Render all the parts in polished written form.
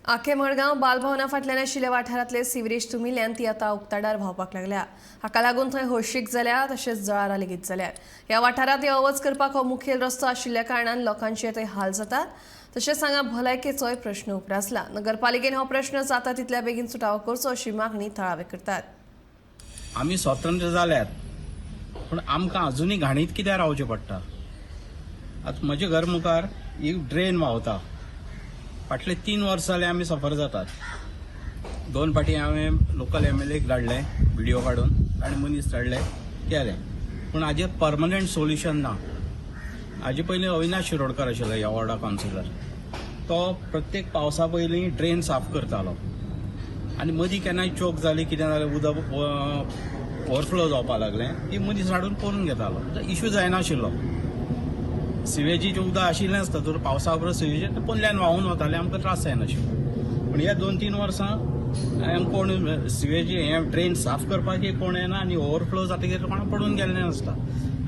आखे मडगांव बालभवना फाटल्यान आशिल्ल्या वाठारांतले सिवरेज तुमिल्ल्यान ती आतां उक्ताडार व्हांवपाक लागल्या। हाका लागून थंय हळशीक जाल्या तशेंच जळारां लेगीत जाल्यात। ह्या वाठारांत यो वच करपाक हो मुखेल रस्तो आशिल्ल्या कारणान लोकांचे थंय हाल जातात। तशेंच हांगा भलायकेचोय प्रश्न उप्रासला। नगरपालिकेन हो प्रश्न जाता तितल्या बेगीन सुटावो करचो अशी मागणी थळावे करतात। आमी स्वतंत्र जाल्यात पण आमकां अजुनूय घाणीत कित्याक रावचें पडटा। आतां म्हजे घर मुखार एक ड्रेन व्हांवता। फाटले 3 वर्सां जाले आमी सफर जातात। 2 फाटी हांवें लोकल MLAक धाडलें व्हिडिओ काडून आनी मनीस धाडले केलें, पूण हाजेर परमनंट सोल्युशन ना। हाजे पयलीं अविनाश शिरोडकर आशिल्लो ह्या वॉर्डा कावन्सिलर। तो प्रत्येक पावसा पयलीं ड्रेन साफ करतालो आनी मदीं केन्नाय चोक जाली कितें जालें उदक ओवरफ्लो जावपाक लागलें ती मनीस हाडून करून घेतालो। इश्यू जायनाशिल्लो। सिवेजीचें उदक आशिल्लें आसता तर पावसा उपरांत सिवेजीचें पोंदल्यान व्हांवून वतालें आमकां त्रास जायनाशिल्लो। पूण ह्या 2-3 वर्सां कोण सिवेजी हें ड्रेन साफ करपाचें कोण येना आनी ओवरफ्लो जातकीर कोणा पडून गेल्लें आसता।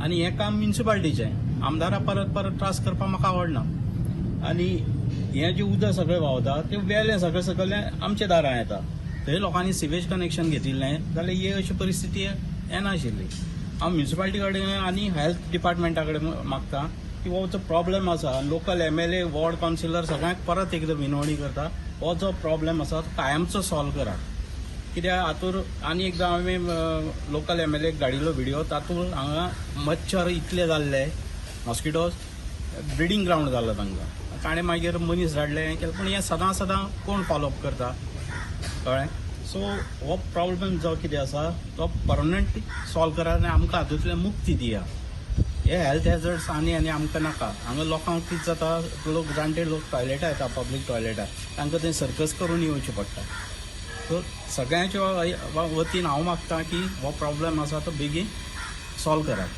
आनी हें काम म्युनिसिपालिटीचें। आमदाराक परत परत त्रास करपाक म्हाका आवडना। आनी हें जें उदक सगळें व्हांवता तें वेलें सगळें सकयलें आमच्या दारां येता। थंय लोकांनी सिवेज कनेक्शन घेतिल्लें जाल्यार ही अशी परिस्थिती येनाशिल्ली। हांव म्युनिसिपालिटी कडेन आनी हेल्थ डिपार्टमेंटा कडेन मागतां की हो जो प्रॉब्लेम आसा लोकल MLA वॉर्ड कावन्सिलर सगळ्यांक परत एकदां विनवणी करता, हो जो प्रॉब्लेम आसा तो कायमचो सॉल्व करा। कित्याक हातूंत आनी एकदां हांवें लोकल MLAक धाडिल्लो व्हिडिओ, तातूंत हांगा मच्छर इतले जाल्ले, मॉस्किटोज ब्रिडींग ग्रावंड जालो तांकां। ताणें मागीर मनीस धाडले हें केलें, पूण हें सदां सदां कोण फॉलोअप करता कळ्ळें। सो हो प्रॉब्लेम जो कितें आसा तो परमनंटली सॉल्व करा आनी आमकां हातूंतल्यान मुक्ती दिया। हे हेल्थ हॅजर्ड्स आनी आमकां नाका। हांगा लोकांक कितें जाता, लोक जाणटे लोक टॉयलेटा येता, पब्लीक टॉयलेटार तांकां थंय सर्कस करून येवचें पडटा। सो सगळ्यांच्या वतीन हांव मागतां की हो प्रॉब्लेम आसा तो बेगीन सॉल्व करात।